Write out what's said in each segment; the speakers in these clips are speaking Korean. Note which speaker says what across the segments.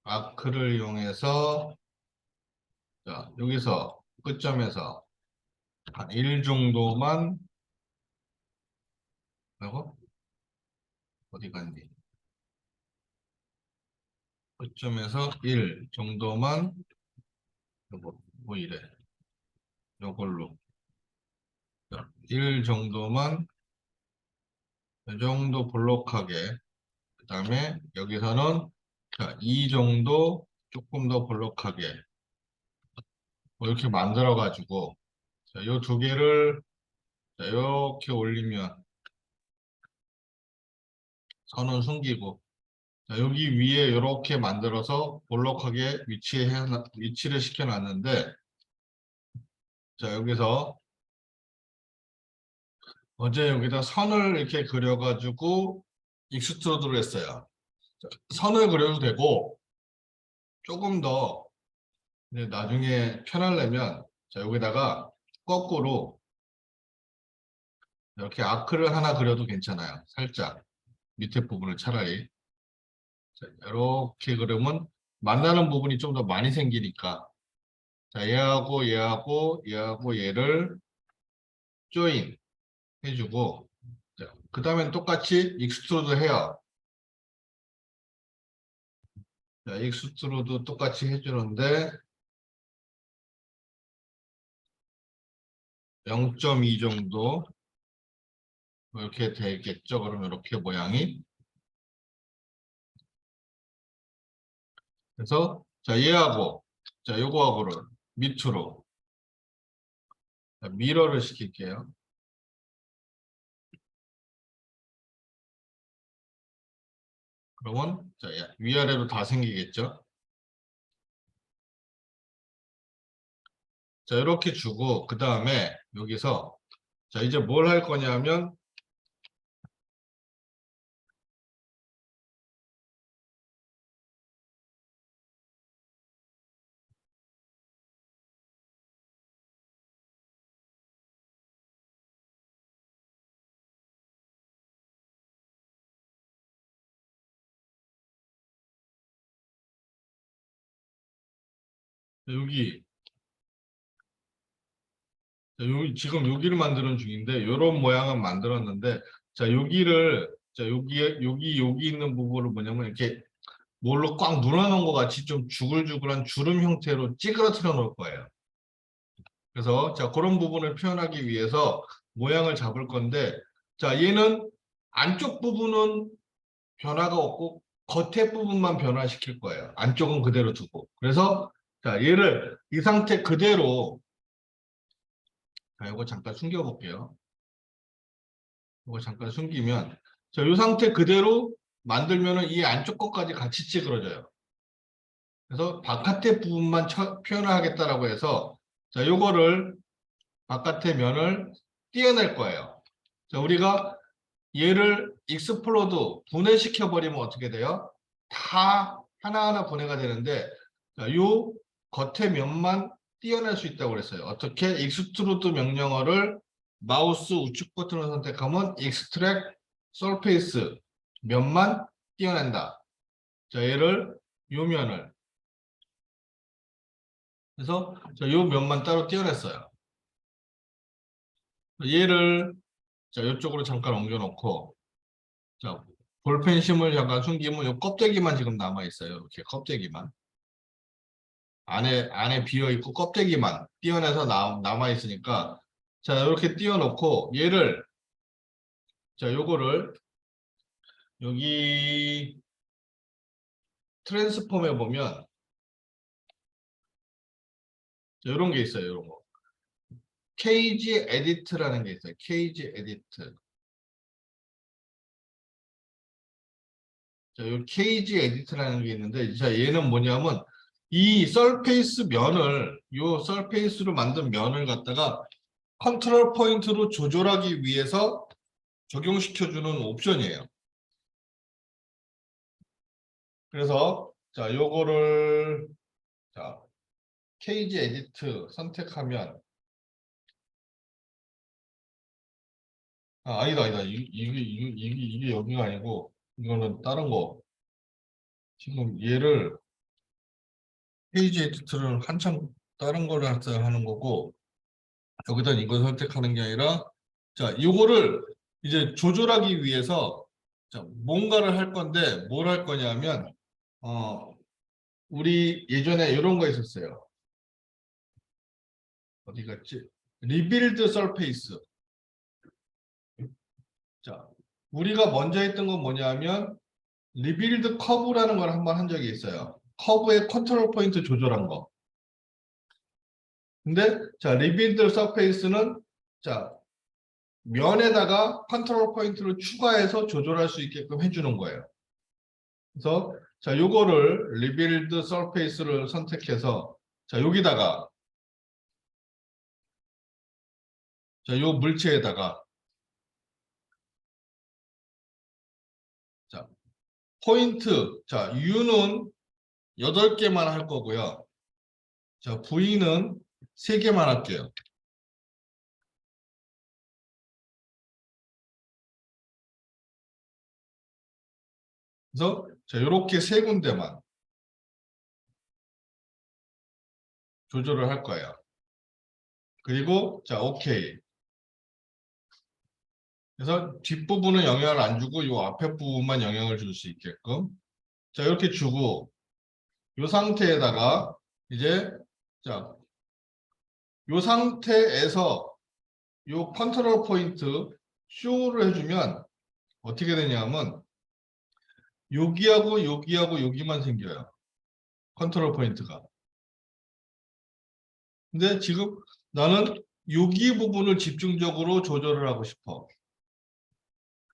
Speaker 1: 아크를 이용해서 자, 여기서 끝점에서 한 1 정도만 하고 어디 갔니? 끝점에서 1 정도만 요거 뭐 이래 요걸로 자, 1 정도만 이 정도 볼록하게 그 다음에 여기서는 자, 2 정도 조금 더 볼록하게 뭐 이렇게 만들어 가지고 자, 요 두 개를 자, 이렇게 올리면 선은 숨기고 자, 여기 위에 이렇게 만들어서 볼록하게 위치를 시켜놨는데 자 여기서 어제 여기다 선을 이렇게 그려가지고 익스트루드를 했어요. 자, 선을 그려도 되고 조금 더 이제 나중에 편하려면 자 여기다가 거꾸로 이렇게 아크를 하나 그려도 괜찮아요. 살짝 밑에 부분을 차라리 자, 이렇게 그리면 만나는 부분이 좀 더 많이 생기니까 자 얘하고 얘하고 얘하고 얘를 조인 해주고 그 다음엔 똑같이 익스트루드 해요. 자, 익스트루드 똑같이 해주는데 0.2 정도 이렇게 되겠죠. 그러면 이렇게 모양이 그래서 자 얘하고 자 요거하고를 밑으로 자, 미러를 시킬게요. 그러면 자 위아래로 다 생기겠죠. 자 이렇게 주고 그 다음에 여기서 자 이제 뭘 할 거냐면 여기 자, 여기 지금 여기를 만드는 중인데 이런 모양은 만들었는데 자 여기를 자 여기 있는 부분을 뭐냐면 이렇게 뭘로 꽉 눌러놓은 것 같이 좀 주글주글한 주름 형태로 찌그러뜨려 놓을 거예요. 그래서 자 그런 부분을 표현하기 위해서 모양을 잡을 건데 자 얘는 안쪽 부분은 변화가 없고 겉에 부분만 변화시킬 거예요. 안쪽은 그대로 두고. 그래서 자 얘를 이 상태 그대로 자 이거 잠깐 숨겨 볼게요. 이거 잠깐 숨기면 자 이 상태 그대로 만들면은 이 안쪽 것까지 같이 찌그러져요. 그래서 바깥의 부분만 표현을 하겠다라고 해서 자 요거를 바깥의 면을 띄어낼 거예요. 자 우리가 얘를 익스플로드 분해시켜 버리면 어떻게 돼요? 다 하나하나 분해가 되는데 자, 요 겉의 면만 띄어낼 수 있다고 그랬어요. 어떻게? 익스트루드 명령어를 마우스 우측 버튼을 선택하면 익스트랙 서페이스 면만 띄어낸다. 자 얘를 요 면을 그래서 요 면만 따로 띄어냈어요. 얘를 자 이쪽으로 잠깐 옮겨놓고 자 볼펜심을 잠깐 숨기면 요 껍데기만 지금 남아 있어요. 이렇게 껍데기만 안에 비어 있고 껍데기만 띄어내서 남아 있으니까 자 이렇게 띄워놓고 얘를 자 요거를 여기 트랜스폼에 보면 이런 게 있어요. 이런 거 케이지 에디트라는 게 있어요. 케이지 에디트 자, 요 케이지 에디트라는 게 있는데, 자, 얘는 뭐냐면, 이 서페이스 면을, 요 서페이스로 만든 면을 갖다가 컨트롤 포인트로 조절하기 위해서 적용시켜주는 옵션이에요. 그래서, 자, 요거를, 자, 케이지 에디트 선택하면, 아니다. 이게 여기가 아니고, 이거는 다른 거. 지금 얘를 페이지 에디터를 한참 다른 거를 하는 거고, 여기다 이걸 선택하는 게 아니라, 자, 이거를 이제 조절하기 위해서, 자, 뭔가를 할 건데, 뭘 할 거냐면, 우리 예전에 이런 거 있었어요. 어디 갔지? 리빌드 서페이스. 자, 우리가 먼저 했던 건 뭐냐면, 리빌드 커브라는 걸 한번 한 적이 있어요. 커브의 컨트롤 포인트 조절한 거. 근데, 자, 리빌드 서페이스는, 자, 면에다가 컨트롤 포인트를 추가해서 조절할 수 있게끔 해주는 거예요. 그래서 자, 요거를 리빌드 서페이스를 선택해서 자, 여기다가 자, 요 물체에다가 자, 포인트 자, U는 8개만 할 거고요. 자, V는 3개만 할게요. 그래서 자, 요렇게 3군데만 조절을 할 거예요. 그리고 자, 오케이. 그래서 뒷부분은 영향을 안 주고 요 앞에 부분만 영향을 줄 수 있게끔 자, 이렇게 주고 이 상태에다가 이제 자, 이 상태에서 이 컨트롤 포인트 쇼를 해주면 어떻게 되냐면 여기하고 여기하고 여기만 생겨요. 컨트롤 포인트가. 근데 지금 나는 여기 부분을 집중적으로 조절을 하고 싶어.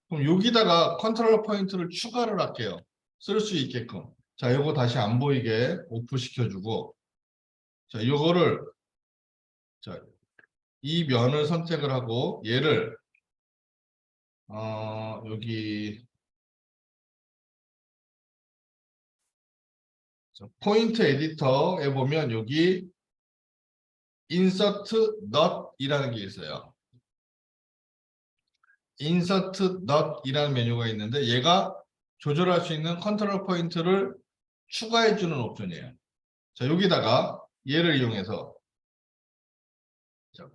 Speaker 1: 그럼 여기다가 컨트롤 포인트를 추가를 할게요. 쓸 수 있게끔. 자, 이거 다시 안 보이게 오프 시켜주고 자, 이거를 자, 이 면을 선택을 하고 얘를 여기 포인트 에디터에 보면 여기 insert not이라는 게 있어요. insert not이라는 메뉴가 있는데 얘가 조절할 수 있는 컨트롤 포인트를 추가해 주는 옵션이에요. 자, 여기다가 얘를 이용해서 자,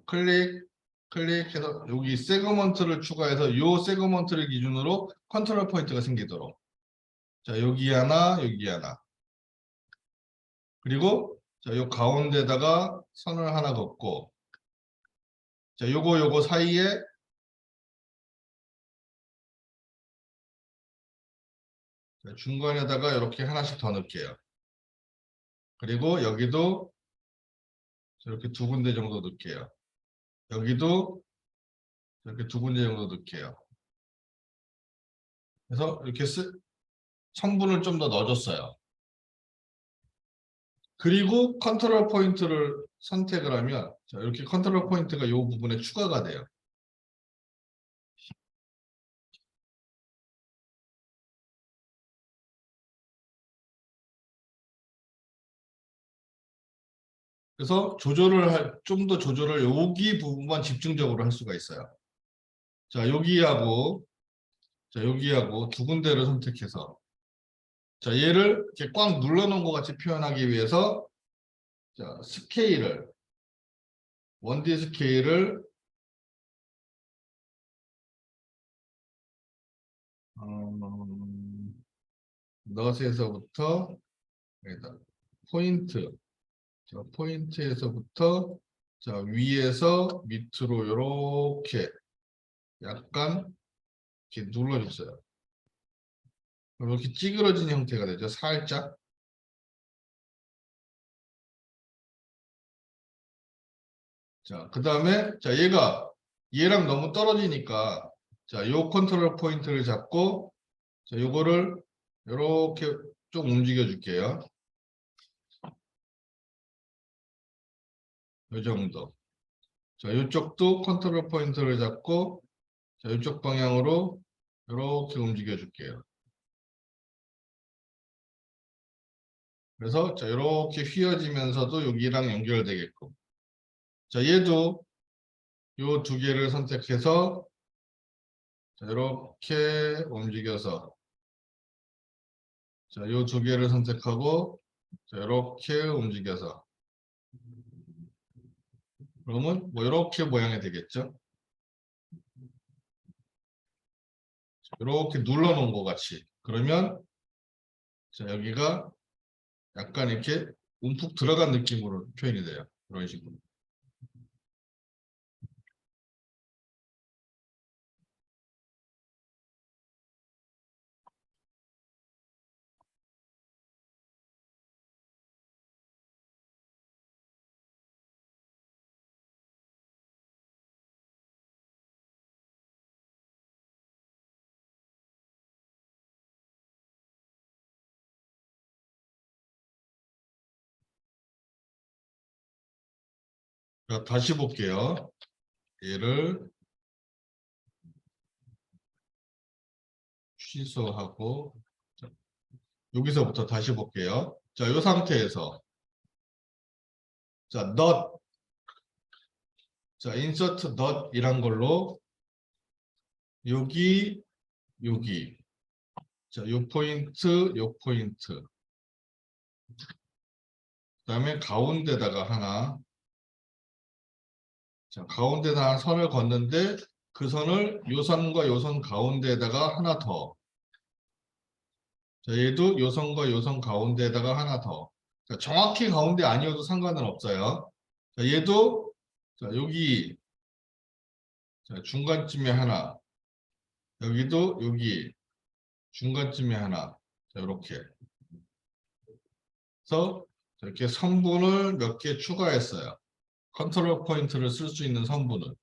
Speaker 1: 클릭해서 여기 세그먼트를 추가해서 이 세그먼트를 기준으로 컨트롤 포인트가 생기도록 자, 여기 하나, 여기 하나. 그리고 자, 요 가운데다가 선을 하나 긋고 자, 요거 사이에 자, 중간에다가 이렇게 하나씩 더 넣을게요. 그리고 여기도 이렇게 2군데 정도 넣을게요. 여기도 이렇게 2군데 정도 넣을게요. 그래서 이렇게 성분을 좀 더 넣어줬어요. 그리고 컨트롤 포인트를 선택을 하면 자, 이렇게 컨트롤 포인트가 이 부분에 추가가 돼요. 그래서 좀 더 조절을 여기 부분만 집중적으로 할 수가 있어요. 자, 여기하고 2군데를 선택해서 자, 얘를 이렇게 꽉 눌러놓은 것 같이 표현하기 위해서 자, 스케일을 1D 스케일을 넛에서부터 포인트 자, 포인트에서부터 자, 위에서 밑으로 이렇게 약간 이렇게 눌러줬어요. 이렇게 찌그러진 형태가 되죠. 살짝. 자, 그 다음에 자, 얘랑 너무 떨어지니까 자, 요 컨트롤 포인트를 잡고 자, 요거를 이렇게 좀 움직여 줄게요. 요 정도. 자, 이쪽도 컨트롤 포인트를 잡고 자, 이쪽 방향으로 이렇게 움직여 줄게요. 그래서 자, 이렇게 휘어지면서도 여기랑 연결되게끔. 자, 얘도 요 2개를 선택해서 자, 이렇게 움직여서 자, 요 2개를 선택하고 자, 이렇게 움직여서 그러면 뭐 이렇게 모양이 되겠죠. 이렇게 눌러 놓은 것 같이. 그러면 자, 여기가 약간 이렇게 움푹 들어간 느낌으로 표현이 돼요. 이런 식으로. 자, 다시 볼게요. 얘를 취소하고 자, 여기서부터 다시 볼게요. 자, 이 상태에서 자, not 자, insert not 이란 걸로 여기 여기 자, 요 포인트 요 포인트 그다음에 가운데다가 하나 자, 가운데다 선을 걷는데 그 선을 요 선과 요 선 가운데에다가 하나 더 자, 얘도 요 선과 요 선 가운데에다가 하나 더 자, 정확히 가운데 아니어도 상관은 없어요. 자, 얘도 자, 여기 자, 중간쯤에 하나 여기도 여기 중간쯤에 하나 자, 이렇게 해서 이렇게 선분을 몇 개 추가했어요. 컨트롤 포인트를 쓸 수 있는 선분을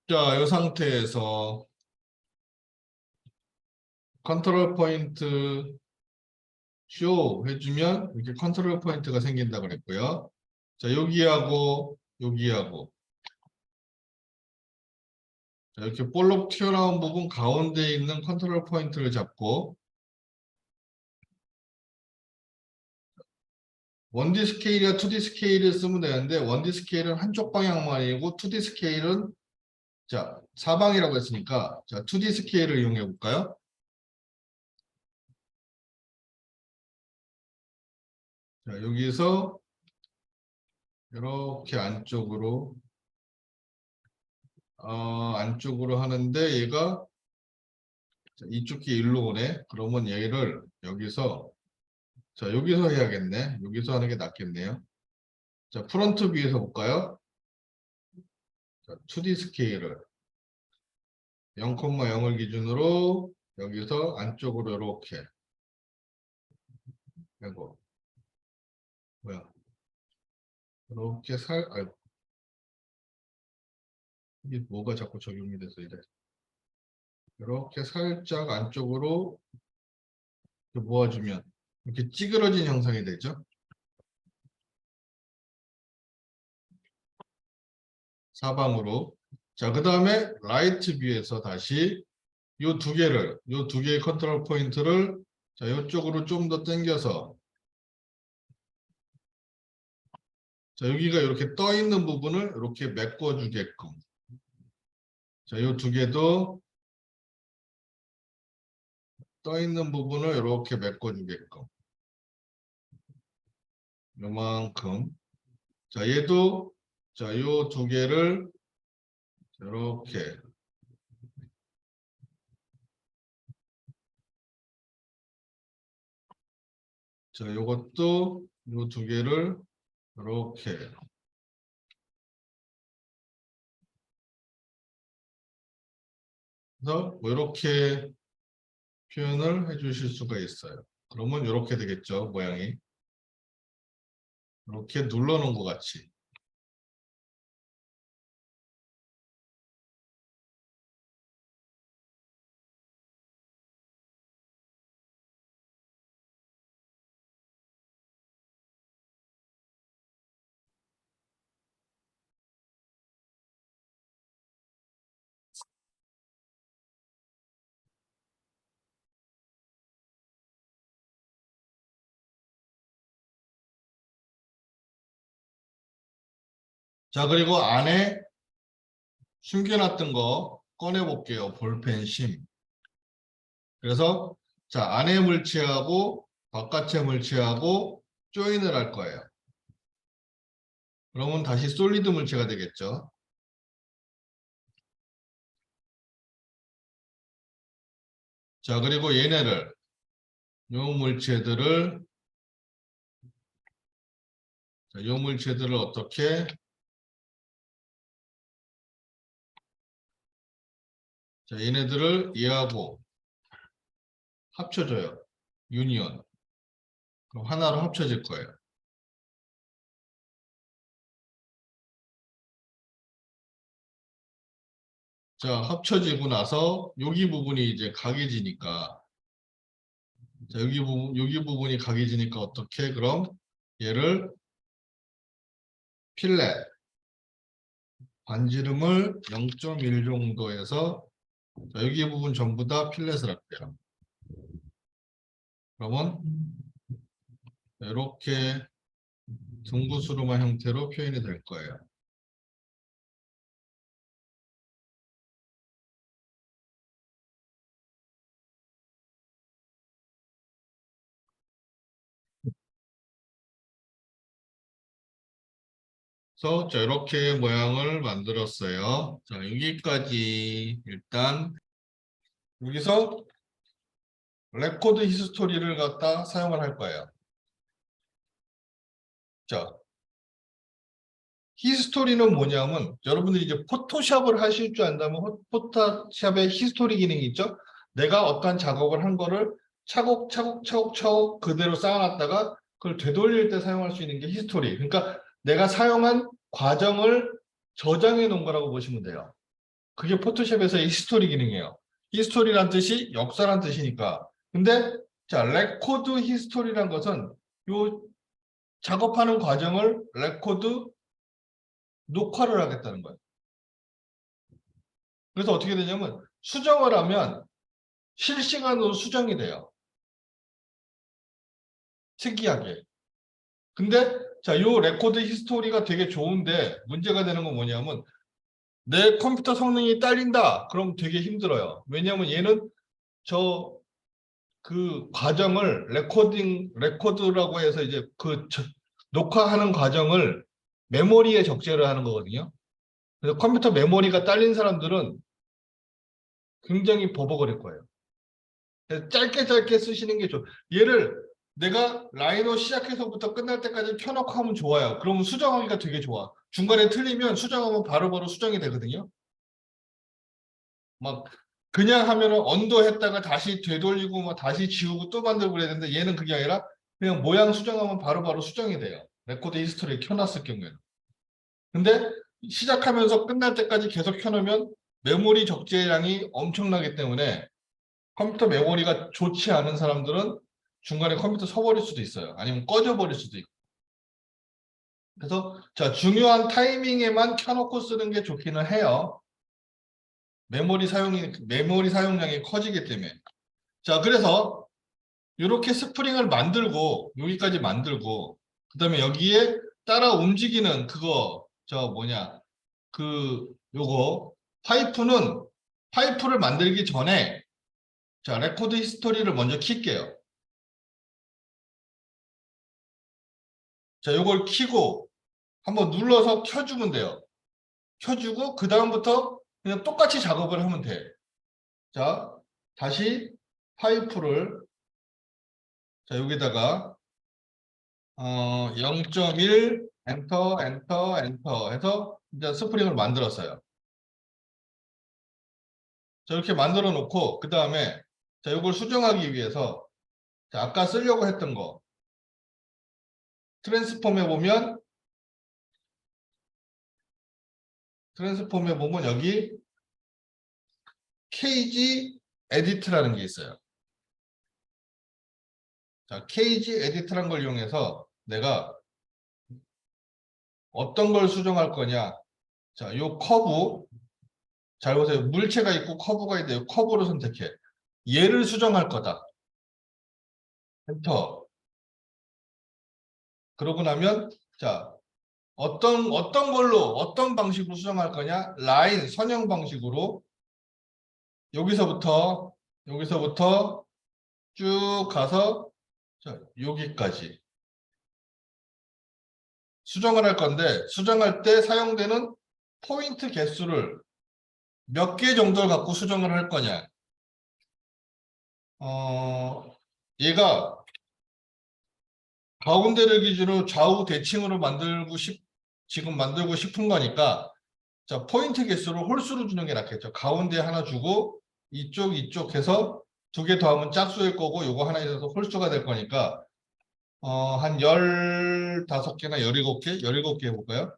Speaker 1: 자, 이 상태에서 컨트롤 포인트 쇼 해주면 이렇게 컨트롤 포인트가 생긴다 그랬고요. 자, 여기하고 여기하고 자, 이렇게 볼록 튀어나온 부분 가운데 있는 컨트롤 포인트를 잡고 1D 스케일이나 2D 스케일을 쓰면 되는데 1D 스케일은 한쪽 방향만이고 2D 스케일은 자, 사방이라고 했으니까 자, 2D 스케일을 이용해 볼까요? 자, 여기서 이렇게 안쪽으로 하는데 얘가 자, 이쪽 게 일로 오네. 그러면 얘를 여기서 자, 여기서 해야겠네. 여기서 하는 게 낫겠네요. 자, 프론트 뷰에서 볼까요? 자, 2D 스케일을 0,0을 기준으로 여기서 안쪽으로 이렇게 하고 뭐야? 이렇게 이게 뭐가 자꾸 적용이 돼서 이래. 이렇게 살짝 안쪽으로 이렇게 모아주면 이렇게 찌그러진 형상이 되죠. 사방으로. 자, 그 다음에 라이트 뷰에서 다시 요 두 개의 컨트롤 포인트를 자, 이쪽으로 좀 더 당겨서 자, 여기가 이렇게 떠 있는 부분을 이렇게 메꿔 주게끔. 자, 요 두 개도 떠 있는 부분을 이렇게 메꿔 주게끔. 요만큼. 자, 얘도 자, 요 두 개를 이렇게 자, 요것도 요 두 개를 이렇게 해서 뭐 이렇게 표현을 해 주실 수가 있어요. 그러면 이렇게 되겠죠, 모양이. 이렇게 눌러 놓은 것 같이. 자, 그리고 안에 숨겨놨던 거 꺼내볼게요. 볼펜 심. 그래서 자, 안에 물체하고 바깥의 물체하고 조인을 할 거예요. 그러면 다시 솔리드 물체가 되겠죠. 자, 그리고 얘네를 요 물체들을 자, 요 물체들을 어떻게 자, 얘네들을 얘하고 합쳐줘요. 유니온. 그럼 하나로 합쳐질 거예요. 자, 합쳐지고 나서 여기 부분이 이제 각해지니까 자, 여기 부분이 각해지니까 어떻게 그럼 얘를 필렛 반지름을 0.1 정도에서 자, 여기 부분 전부 다 필렛을 할게요. 그러면 이렇게 둥구스름한 형태로 표현이 될 거예요. 그래서 자, 이렇게 모양을 만들었어요. 자, 여기까지 일단 여기서 레코드 히스토리를 갖다 사용을 할 거예요. 자, 히스토리는 뭐냐면 여러분들이 이제 포토샵을 하실 줄 안다면 포토샵의 히스토리 기능이 있죠. 내가 어떠한 작업을 한 거를 차곡차곡 그대로 쌓아놨다가 그걸 되돌릴 때 사용할 수 있는 게 히스토리. 그러니까 내가 사용한 과정을 저장해 놓은 거라고 보시면 돼요. 그게 포토샵에서의 히스토리 기능이에요. 히스토리란 뜻이 역사란 뜻이니까. 근데 자, 레코드 히스토리란 것은 요 작업하는 과정을 레코드 녹화를 하겠다는 거예요. 그래서 어떻게 되냐면 수정을 하면 실시간으로 수정이 돼요. 특이하게. 근데 자, 요 레코드 히스토리가 되게 좋은데 문제가 되는 건 뭐냐면 내 컴퓨터 성능이 딸린다. 그럼 되게 힘들어요. 왜냐하면 얘는 저 그 과정을 레코드라고 해서 이제 녹화하는 과정을 메모리에 적재를 하는 거거든요. 그래서 컴퓨터 메모리가 딸린 사람들은 굉장히 버벅거릴 거예요. 짧게 쓰시는 게 좋아요. 얘를 내가 라이노 시작해서부터 끝날 때까지 켜놓고 하면 좋아요. 그러면 수정하기가 되게 좋아. 중간에 틀리면 수정하면 바로바로 수정이 되거든요. 막 그냥 하면은 언도했다가 다시 되돌리고 막 다시 지우고 또 만들고 그래야 되는데 얘는 그게 아니라 그냥 모양 수정하면 바로바로 수정이 돼요. 레코드 히스토리에 켜놨을 경우에는. 근데 시작하면서 끝날 때까지 계속 켜놓으면 메모리 적재량이 엄청나기 때문에 컴퓨터 메모리가 좋지 않은 사람들은 중간에 컴퓨터 서버릴 수도 있어요. 아니면 꺼져버릴 수도 있고. 그래서 자, 중요한 타이밍에만 켜놓고 쓰는 게 좋기는 해요. 메모리 사용량이 커지기 때문에. 자, 그래서 이렇게 스프링을 만들고 여기까지 만들고 그다음에 여기에 따라 움직이는 그거 저 뭐냐 요거 파이프를 만들기 전에 자, 레코드 히스토리를 먼저 킬게요. 자, 요걸 키고 한번 눌러서 켜주면 돼요. 켜주고 그 다음부터 그냥 똑같이 작업을 하면 돼. 자, 다시 파이프를 자, 여기다가 0.1 엔터 해서 이제 스프링을 만들었어요. 자, 이렇게 만들어 놓고 그 다음에 자, 이걸 수정하기 위해서 자, 아까 쓰려고 했던 거 트랜스폼에 보면 여기 KG 에디트라는 게 있어요. 자, KG 에디트라는 걸 이용해서 내가 어떤 걸 수정할 거냐. 자, 요 커브 잘 보세요. 물체가 있고 커브가 있는데 커브를 선택해. 얘를 수정할 거다. 엔터. 그러고 나면 자, 어떤 걸로 어떤 방식으로 수정할 거냐? 라인 선형 방식으로 여기서부터 쭉 가서 자, 여기까지 수정을 할 건데 수정할 때 사용되는 포인트 개수를 몇 개 정도를 갖고 수정을 할 거냐? 얘가 가운데를 기준으로 좌우 대칭으로 지금 만들고 싶은 거니까 자, 포인트 개수를 홀수로 주는 게 낫겠죠. 가운데 하나 주고 이쪽 해서 두 개 더하면 짝수일 거고 요거 하나 있어서 홀수가 될 거니까 한 15개나 17개? 17개 해볼까요?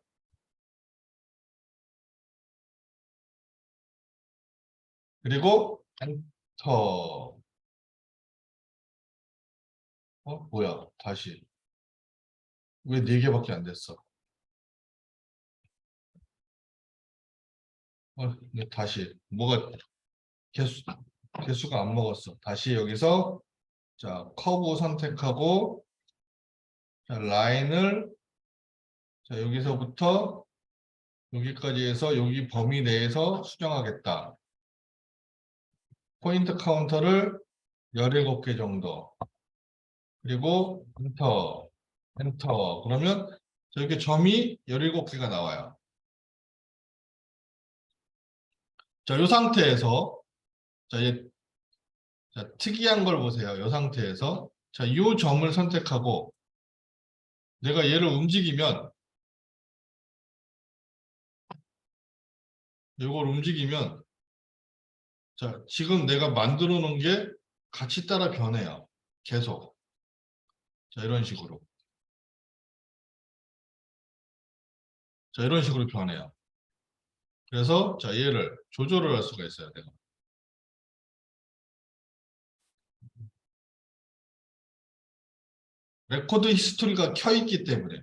Speaker 1: 그리고 엔터. 뭐야? 다시. 왜 4개밖에 안 됐어? 근데 다시. 뭐가 개수, 개수가 안 먹었어. 다시 여기서 자, 커브 선택하고 자, 라인을 자, 여기서부터 여기까지 해서 여기 범위 내에서 수정하겠다. 포인트 카운터를 17개 정도. 그리고 엔터. 그러면 저렇게 점이 17개가 나와요. 자, 이 상태에서 자, 자, 특이한 걸 보세요. 이 상태에서 자, 이 점을 선택하고 내가 얘를 움직이면 이걸 움직이면 자, 지금 내가 만들어 놓은 게 같이 따라 변해요. 계속. 자, 이런 식으로. 자, 이런 식으로 변해요. 그래서 자, 얘를 조절을 할 수가 있어요. 내가. 레코드 히스토리가 켜 있기 때문에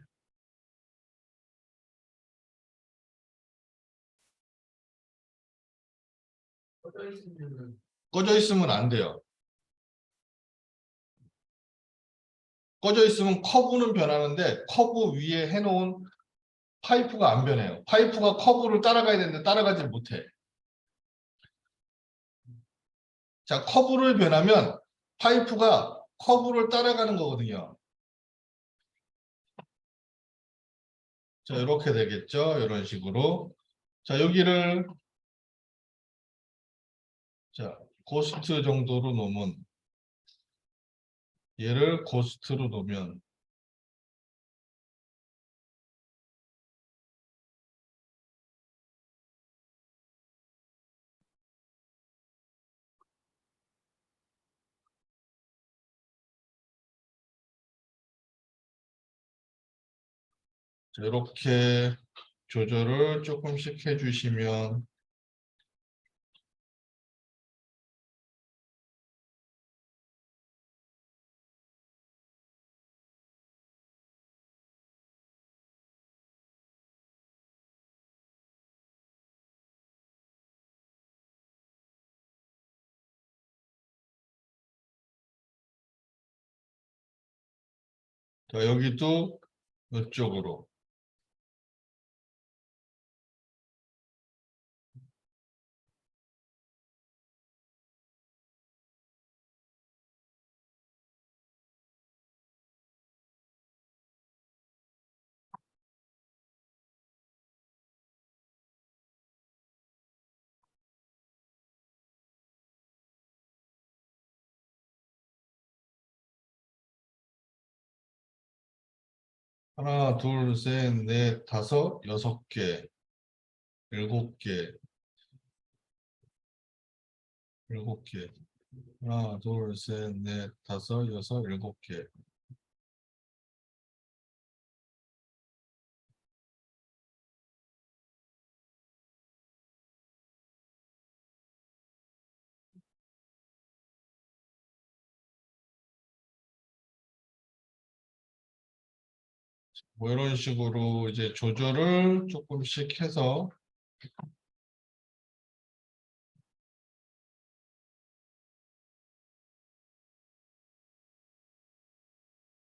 Speaker 1: 꺼져 있으면 안 돼요. 꺼져 있으면 커브는 변하는데 커브 위에 해놓은 파이프가 안 변해요. 파이프가 커브를 따라가야 되는데 따라가지 못해. 자, 커브를 변하면 파이프가 커브를 따라가는 거거든요. 자, 이렇게 되겠죠. 이런 식으로. 자, 여기를 자, 고스트 정도로 놓으면 얘를 고스트로 놓으면 자, 이렇게 조절을 조금씩 해주시면 자, 여기도 이쪽으로 하나, 둘, 셋, 넷, 다섯, 6개, 7개, 7개. 하나, 둘, 셋, 넷, 다섯, 여섯, 7개. 뭐 이런 식으로 이제 조절을 조금씩 해서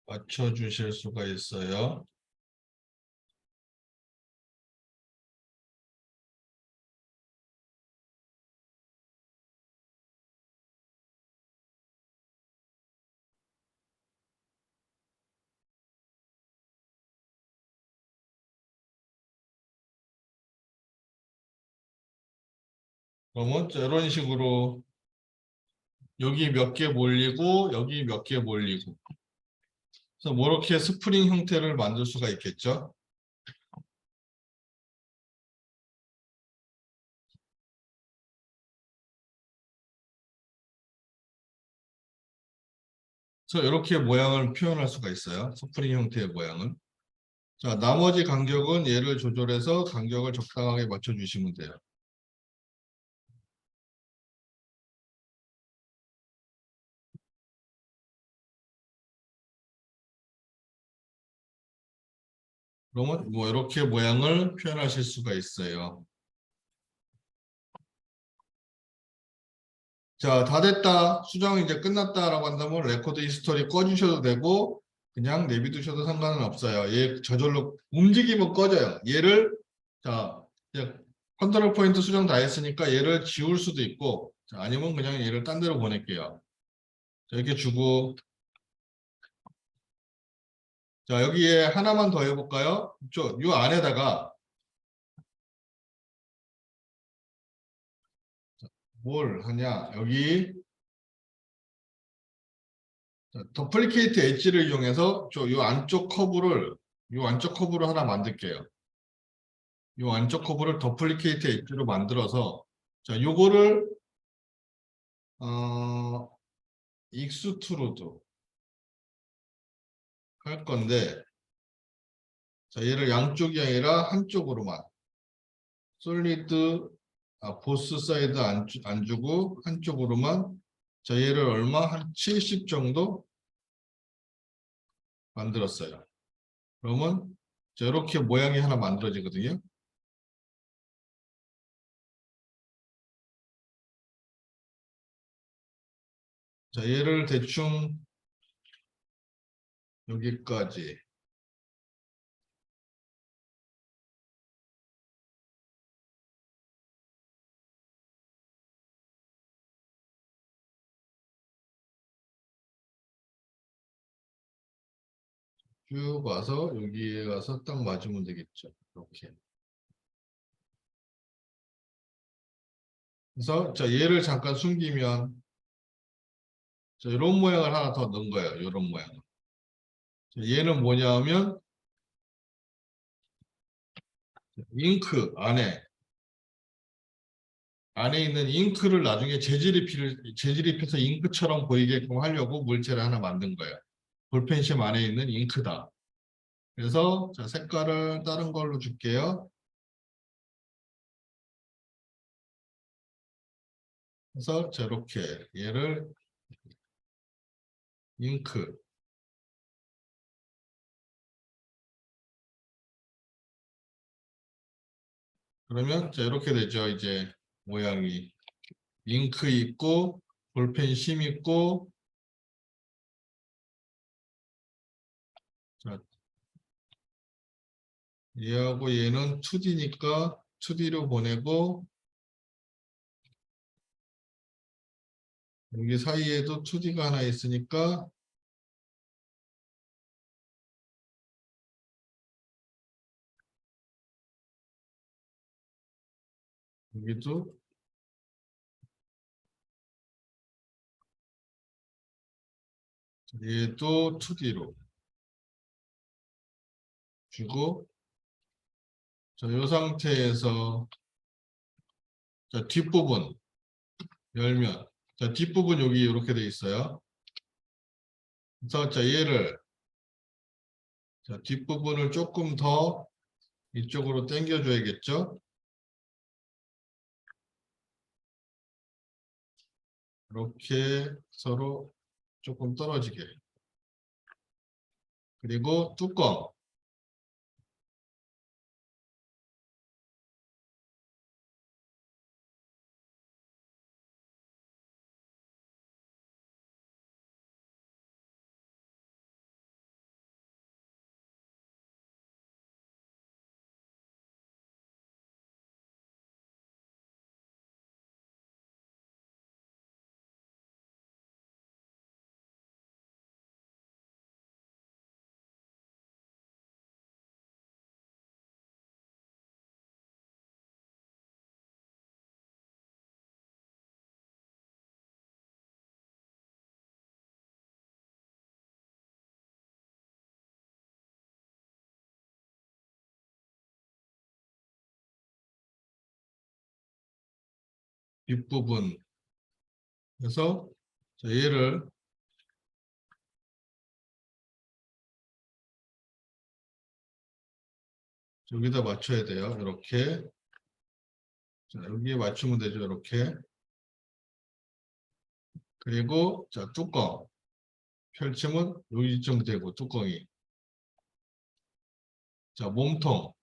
Speaker 1: 맞춰 주실 수가 있어요. 그러면 이런 식으로 여기 몇 개 몰리고 여기 몇 개 몰리고 그래서 뭐 이렇게 스프링 형태를 만들 수가 있겠죠. 그래서 이렇게 모양을 표현할 수가 있어요. 스프링 형태의 모양은. 자, 나머지 간격은 얘를 조절해서 간격을 적당하게 맞춰주시면 돼요. 그러면 뭐 이렇게 모양을 표현하실 수가 있어요. 자, 다 됐다. 수정 이제 끝났다라고 한다면 레코드 히스토리 꺼주셔도 되고 그냥 내비두셔도 상관은 없어요. 얘 저절로 움직이면 꺼져요. 얘를 자, 이제 컨트롤 포인트 수정 다 했으니까 얘를 지울 수도 있고 자, 아니면 그냥 얘를 딴 데로 보낼게요. 자, 이렇게 주고 자, 여기에 하나만 더 해볼까요? 요 안에다가 뭘 하냐? 여기 더플리케이트 엣지를 이용해서 요 안쪽 커브를 요 안쪽 커브를 하나 만들게요. 요 안쪽 커브를 더플리케이트 엣지로 만들어서 자, 요거를 어, 익스트루드 할 건데 자, 얘를 양쪽이 아니라 한쪽으로만 솔리드 보스 사이드 안 주고 한쪽으로만 자, 얘를 얼마? 한 70 정도 만들었어요. 그러면 자, 이렇게 모양이 하나 만들어지거든요. 자, 얘를 대충 여기까지 쭉 와서 여기에 가서 딱 맞으면 되겠죠. 이렇게. 그래서 자, 얘를 잠깐 숨기면 자, 이런 모양을 하나 더 넣은 거예요. 이런 모양. 자, 얘는 뭐냐면 잉크 안에 있는 잉크를 나중에 재질입해서 잉크처럼 보이게끔 하려고 물체를 하나 만든 거예요. 볼펜심 안에 있는 잉크다. 그래서 자, 색깔을 다른 걸로 줄게요. 그래서 저렇게 얘를 잉크 그러면 자, 이렇게 되죠. 이제 모양이 잉크 있고 볼펜 심 있고 자, 얘하고 얘는 2D니까 2D로 보내고 여기 사이에도 2D가 하나 있으니까 여기도 얘도 2D로 주고 자, 이 상태에서 자, 뒷부분 열면 자, 뒷부분 여기 이렇게 돼 있어요. 그래서 자, 얘를 자, 뒷부분을 조금 더 이쪽으로 당겨 줘야겠죠. 이렇게 서로 조금 떨어지게 그리고 뚜껑 뒷부분. 그래서 자, 얘를 여기다 맞춰야 돼요. 이렇게. 자, 여기에 맞추면 되죠. 이렇게. 그리고 자, 뚜껑. 펼치면 여기쯤 되고 뚜껑이. 자, 몸통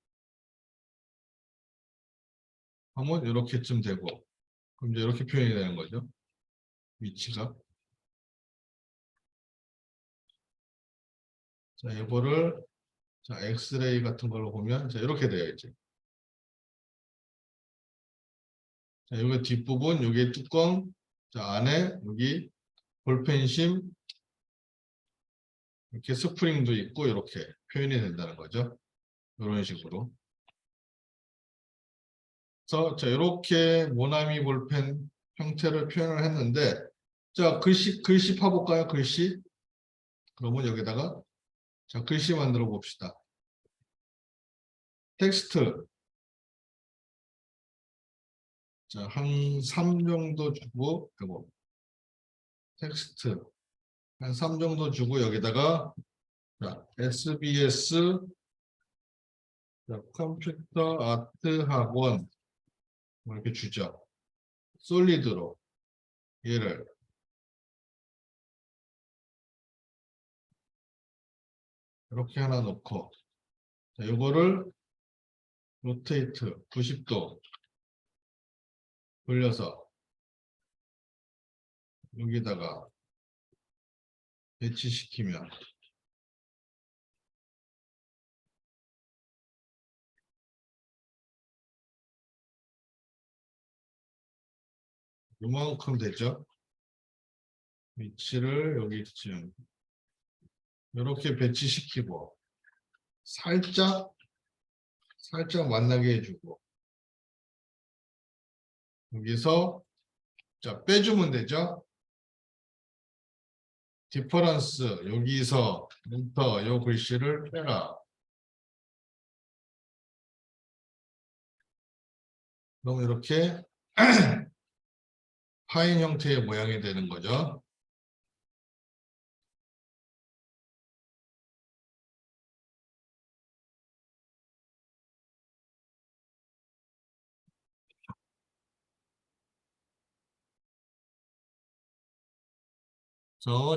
Speaker 1: 하면 이렇게쯤 되고. 그럼 이제 이렇게 표현이 되는 거죠. 위치가. 자, 이거를 자, 엑스레이 같은 걸로 보면 자, 이렇게 돼요, 이제. 자, 여기 뒷부분, 여기 뚜껑, 자, 안에 여기 볼펜심, 이렇게 스프링도 있고 이렇게 표현이 된다는 거죠. 이런 식으로. 그래서 자, 이렇게 모나미 볼펜 형태를 표현을 했는데 자, 글씨 파볼까요? 글씨. 그러면 여기다가 자, 글씨 만들어 봅시다. 텍스트. 자, 한 3 정도 주고 이거 텍스트 한 3 정도 주고 여기다가 자, SBS 자, 컴퓨터 아트 학원 뭐 이렇게 주죠. 솔리드로 얘를 이렇게 하나 놓고 자, 이거를 로테이트 90도 돌려서 여기다가 배치시키면 요만큼 되죠. 위치를 여기쯤 이렇게 배치시키고 살짝 만나게 해주고 여기서 자 빼주면 되죠. 디퍼런스 여기서 부터 요 글씨를 빼라. 그럼 이렇게 파인 형태의 모양이 되는 거죠.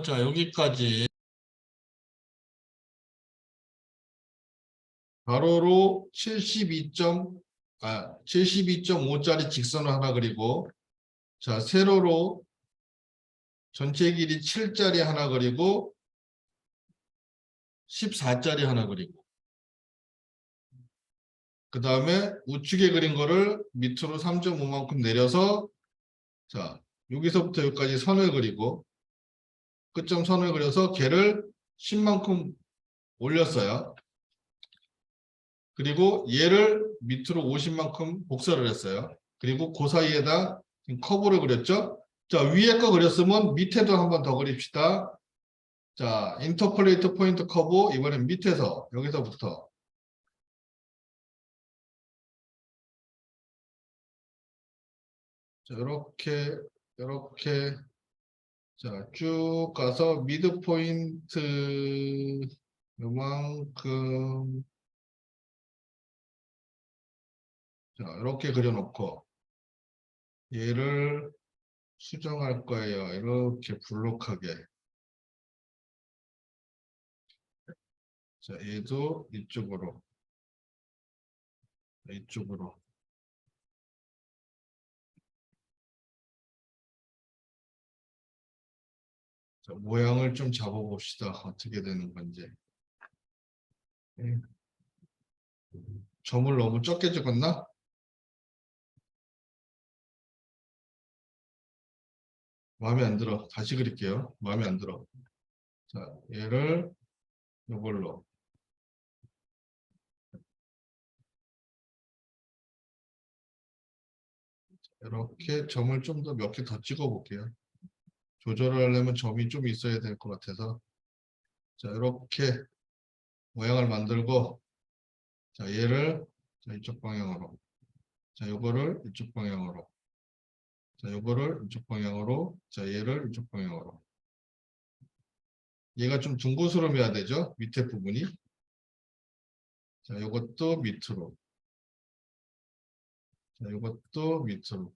Speaker 1: 자 여기까지 가로로 72.5짜리 직선을 하나 그리고 자 세로로 전체 길이 7짜리 하나 그리고 14짜리 하나 그리고 그 다음에 우측에 그린 거를 밑으로 3.5만큼 내려서 자 여기서부터 여기까지 선을 그리고 끝점 선을 그려서 걔를 10만큼 올렸어요. 그리고 얘를 밑으로 50만큼 복사를 했어요. 그리고 그 사이에다 커브를 그렸죠. 자 위에 거 그렸으면 밑에도 한번 더 그립시다. 자 인터폴레이터 포인트 커브 이번엔 밑에서 여기서부터 자, 이렇게 자, 쭉 가서 미드 포인트 요만큼 자, 이렇게 그려놓고 얘를 수정할 거예요. 이렇게 블록하게. 자, 얘도 이쪽으로. 자, 모양을 좀 잡아봅시다. 어떻게 되는 건지. 네. 점을 너무 적게 찍었나? 마음에 안 들어. 다시 그릴게요. 마음에 안 들어. 자, 얘를 이걸로. 이렇게 점을 좀 더 몇 개 더 찍어 볼게요. 조절을 하려면 점이 좀 있어야 될 것 같아서. 자, 이렇게 모양을 만들고, 자, 얘를 자, 이쪽 방향으로. 자, 요거를 이쪽 방향으로. 자, 요거를 이쪽 방향으로, 자, 얘를 이쪽 방향으로. 얘가 좀 둥그스름해야 되죠? 밑에 부분이. 자, 요것도 밑으로. 자, 요것도 밑으로.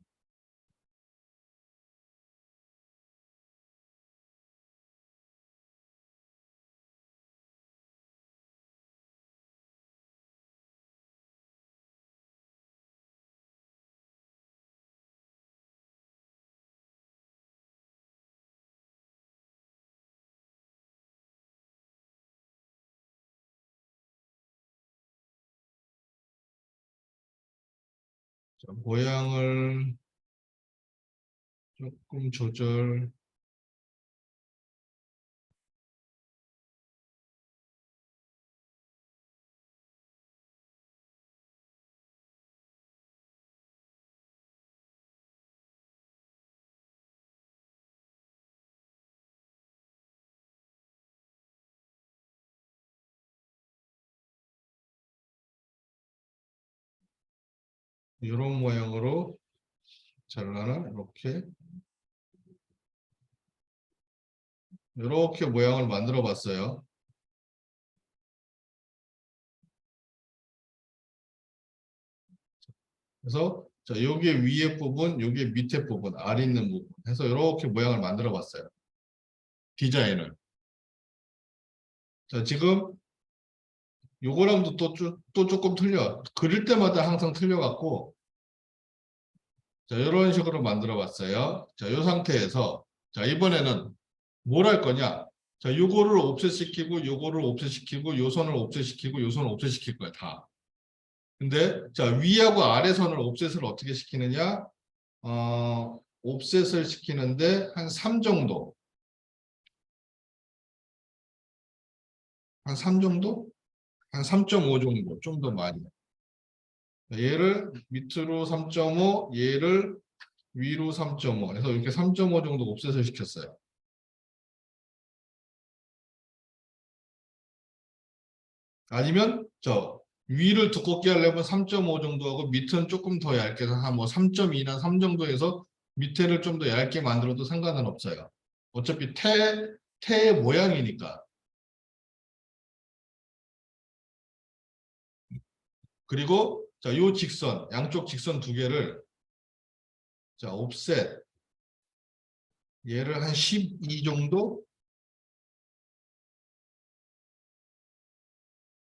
Speaker 1: 자, 모양을 조금 조절. 이런 모양으로 잘라나? 이렇게 모양을 만들어 봤어요. 그래서 자, 요게 위에 부분, 요게 밑에 부분, 알 있는 부분 해서 이렇게 모양을 만들어 봤어요. 디자인을. 자, 지금 요거랑도 또 조금 틀려. 그릴 때마다 항상 틀려갖고, 자, 이런 식으로 만들어 봤어요. 자, 요 상태에서, 자, 이번에는 뭘 할 거냐? 자, 요거를 옵셋시키고, 요거를 옵셋시키고, 요 선을 옵셋시키고, 요 선을 옵셋시킬 거야, 다. 근데, 자, 위하고 아래 선을 옵셋을 어떻게 시키느냐? 옵셋을 시키는데, 한 3 정도. 한 3 정도? 한 3.5 정도. 좀 더 많이. 얘를 밑으로 3.5, 얘를 위로 3.5 해서 이렇게 3.5 정도 옵셋을 시켰어요. 아니면 저 위를 두껍게 하려면 3.5 정도 하고 밑은 조금 더 얇게 해서 한 뭐 3.2나 3 정도 해서 밑에를 좀 더 얇게 만들어도 상관은 없어요. 어차피 태의 모양이니까. 그리고 자, 요 직선, 양쪽 직선 두 개를 자, 옵셋 얘를 한 12 정도?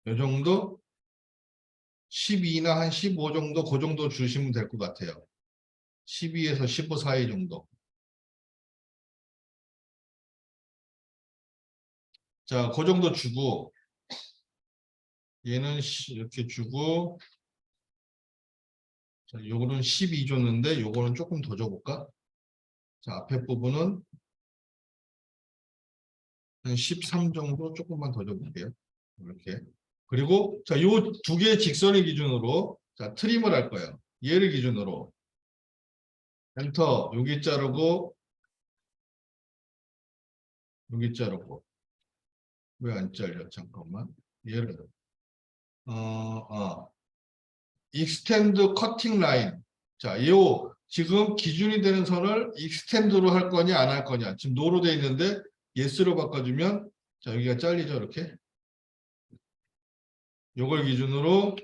Speaker 1: 요 정도? 12나 한 15 정도 그 정도 주시면 될 것 같아요. 12에서 15 사이 정도. 자, 그 정도 주고 얘는 이렇게 주고 자, 요거는 12 줬는데 요거는 조금 더 줘볼까? 자, 앞에 부분은 한 13 정도 조금만 더 줘볼게요. 이렇게. 그리고 자, 요 두 개의 직선을 기준으로 자, 트림을 할 거예요. 얘를 기준으로 엔터 여기 자르고 여기 자르고 왜 안 잘려? 잠깐만. 얘를 익스텐드 커팅 라인. 자, 요 지금 기준이 되는 선을 익스텐드로 할 거냐 안 할 거냐. 지금 노로 돼 있는데 예스로 바꿔주면 자, 여기가 잘리죠, 이렇게. 요걸 기준으로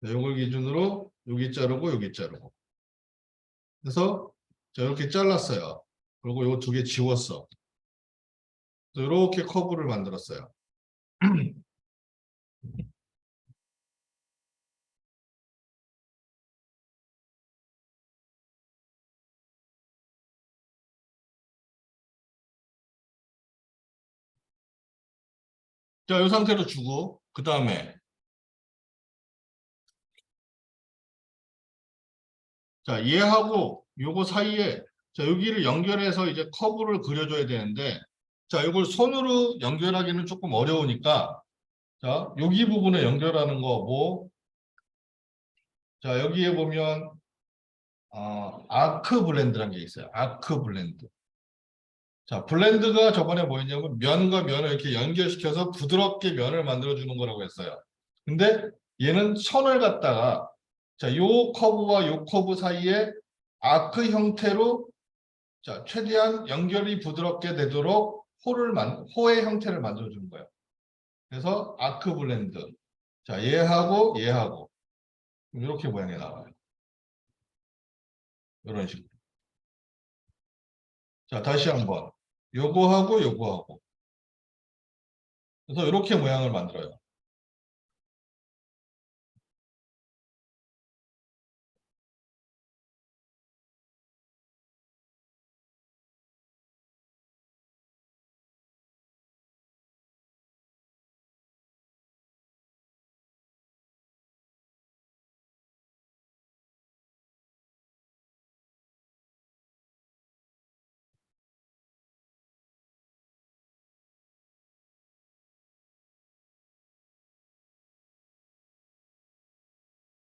Speaker 1: 요걸 기준으로 여기 자르고 여기 자르고. 그래서 자, 이렇게 잘랐어요. 그리고 요 두 개 지웠어. 이렇게 커브를 만들었어요. 자, 이 상태로 주고 그 다음에 자, 얘하고 요거 사이에 자, 여기를 연결해서 이제 커브를 그려줘야 되는데 자, 이걸 손으로 연결하기는 조금 어려우니까 자, 여기 부분에 연결하는 거 뭐 자, 여기에 보면 아크 블렌드라는 게 있어요. 아크 블렌드. 자, 블렌드가 저번에 뭐였냐면 면과 면을 이렇게 연결시켜서 부드럽게 면을 만들어주는 거라고 했어요. 근데 얘는 선을 갖다가 자, 요 커브와 요 커브 사이에 아크 형태로 자, 최대한 연결이 부드럽게 되도록 호의 형태를 만들어준 거예요. 그래서 아크 블렌드. 자, 얘하고 이렇게 모양이 나와요. 이런 식으로. 자, 다시 한번 요거하고. 그래서 이렇게 모양을 만들어요.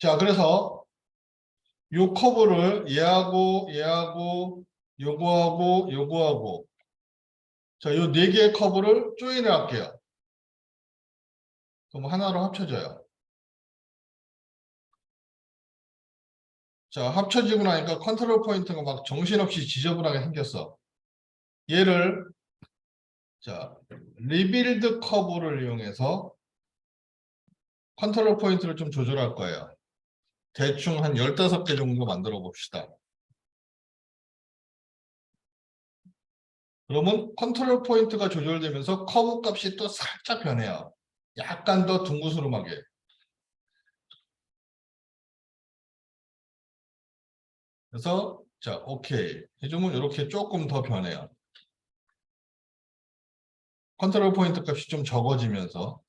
Speaker 1: 자, 그래서 요 커브를 얘하고 요거하고 자, 요 네 개의 커브를 조인을 할게요. 그럼 하나로 합쳐져요. 자, 합쳐지고 나니까 컨트롤 포인트가 막 정신없이 지저분하게 생겼어. 얘를 자, 리빌드 커브를 이용해서 컨트롤 포인트를 좀 조절할 거예요. 대충 한 15개 정도 만들어 봅시다. 그러면 컨트롤 포인트가 조절되면서 커브 값이 또 살짝 변해요. 약간 더 둥그스름하게. 그래서 자, 오케이 해주면 이렇게 조금 더 변해요. 컨트롤 포인트 값이 좀 적어지면서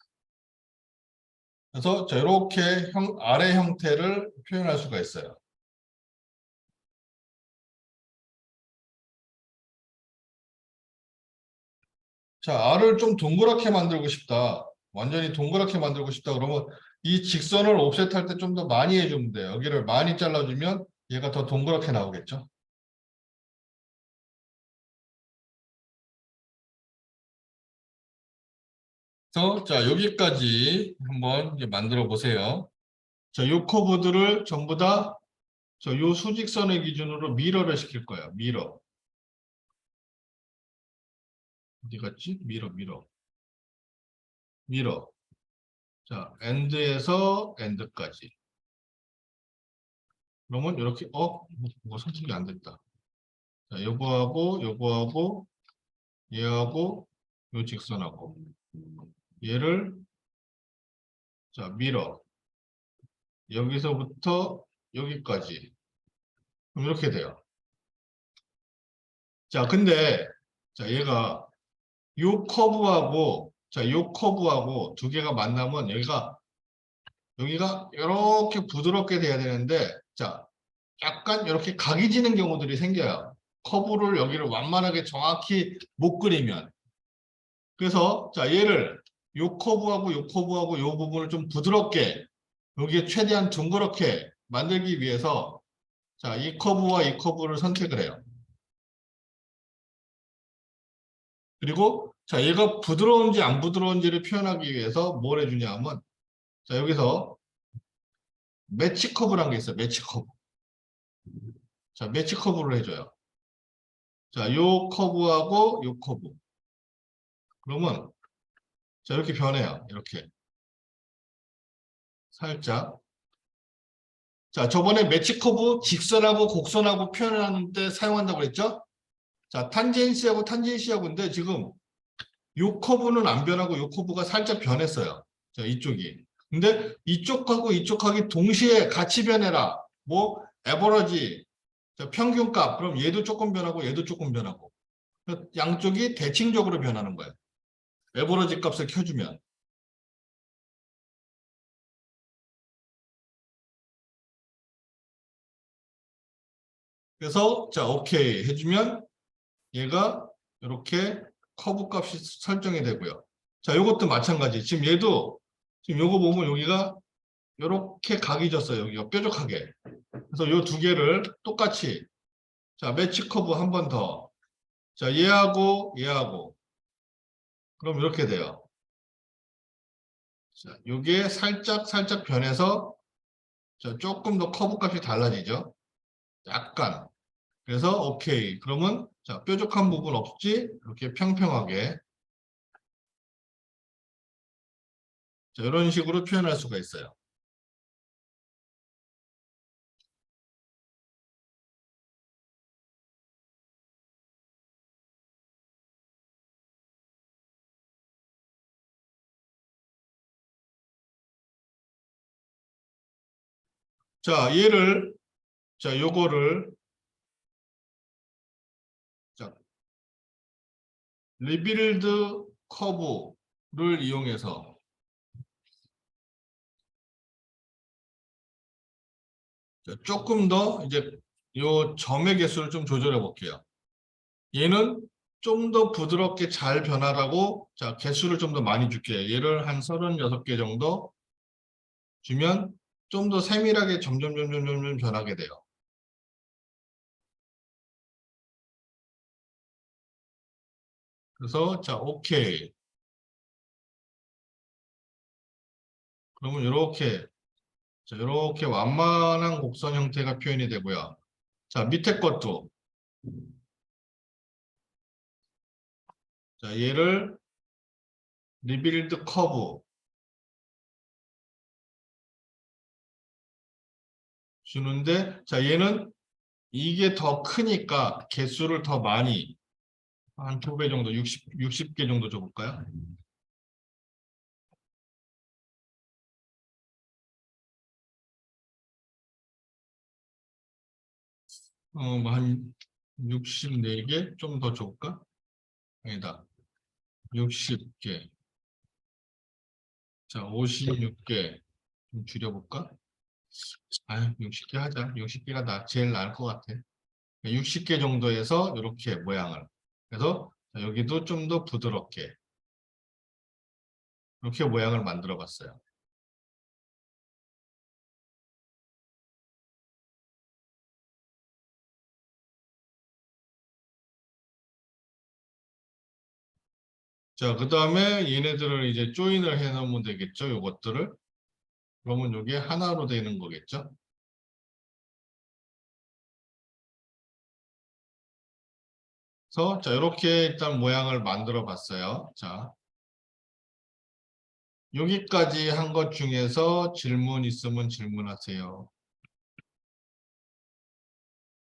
Speaker 1: 그래서 자, 이렇게 아래 형태를 표현할 수가 있어요. 자, 알을 좀 동그랗게 만들고 싶다. 완전히 동그랗게 만들고 싶다. 그러면 이 직선을 옵셋할 때 좀 더 많이 해주면 돼요. 여기를 많이 잘라주면 얘가 더 동그랗게 나오겠죠. 그래서 자, 여기까지 한번 이제 만들어 보세요. 자, 요 커브들을 전부 다 요 수직선을 기준으로 미러를 시킬 거예요. 미러. 어디 갔지? 미러. 자, 엔드에서 엔드까지. 그러면 이렇게 뭐 선택이 안 됐다. 자, 요거하고 얘하고 요 직선하고 얘를 자, 밀어. 여기서부터 여기까지. 그럼 이렇게 돼요. 자, 근데 자, 얘가 요 커브하고 두 개가 만나면 여기가 이렇게 부드럽게 돼야 되는데 자, 약간 이렇게 각이 지는 경우들이 생겨요. 커브를 여기를 완만하게 정확히 못 그리면. 그래서 자, 얘를 요 커브하고 요 부분을 좀 부드럽게 여기에 최대한 둥그렇게 만들기 위해서 자, 이 커브와 이 커브를 선택을 해요. 그리고 자, 얘가 부드러운지 안 부드러운지를 표현하기 위해서 뭘 해주냐 하면 자, 여기서 매치 커브라는 게 있어요. 매치 커브. 자, 매치 커브를 해줘요. 자, 요 커브하고 요 커브. 그러면 자, 이렇게 변해요. 이렇게 살짝. 자, 저번에 매치 커브 직선하고 곡선하고 표현하는 때 사용한다고 그랬죠? 자, 탄젠시하고인데 지금 요 커브는 안 변하고 요 커브가 살짝 변했어요. 자, 이쪽이. 근데 이쪽하고 이쪽하고 동시에 같이 변해라. 뭐 에버러지, 평균값. 그럼 얘도 조금 변하고 얘도 조금 변하고. 양쪽이 대칭적으로 변하는 거예요. 에버러지 값을 켜주면. 그래서 자, 오케이 해주면 얘가 이렇게 커브 값이 설정이 되고요. 자, 요것도 마찬가지. 지금 얘도 지금 요거 보면 여기가 이렇게 각이 졌어요. 여기가 뾰족하게. 그래서 요 두 개를 똑같이 자, 매치 커브 한 번 더. 자, 얘하고 그럼 이렇게 돼요. 자, 요게 살짝 변해서 자, 조금 더 커브 값이 달라지죠. 약간. 그래서 오케이. 그러면 자, 뾰족한 부분 없이 이렇게 평평하게 자, 이런 식으로 표현할 수가 있어요. 자, 얘를 자, 요거를 자, 리빌드 커브를 이용해서 자, 조금 더 이제 요 점의 개수를 좀 조절해 볼게요. 얘는 좀 더 부드럽게 잘 변하라고 자, 개수를 좀 더 많이 줄게요. 얘를 한 36개 정도 주면 좀 더 세밀하게 점점 변하게 돼요. 그래서 자, 오케이. 그러면 이렇게 자, 이렇게 완만한 곡선 형태가 표현이 되고요. 자, 밑에 것도 자, 얘를 리빌드 커브 주는데 자, 얘는 이게 더 크니까 개수를 더 많이 한 2배 정도 60개 정도 줘볼까요? 뭐 한 64개 좀 더 줘볼까? 아니다. 60개. 자, 56개 좀 줄여볼까? 아, 60개 하자. 60개가 제일 나을 것 같아. 60개 정도에서 이렇게 모양을. 그래서 여기도 좀 더 부드럽게 이렇게 모양을 만들어 봤어요. 자, 그 다음에 얘네들을 이제 조인을 해 놓으면 되겠죠. 요것들을. 그러면 이게 하나로 되는 거겠죠. 그래서 자, 이렇게 일단 모양을 만들어 봤어요. 자, 여기까지 한 것 중에서 질문 있으면 질문하세요.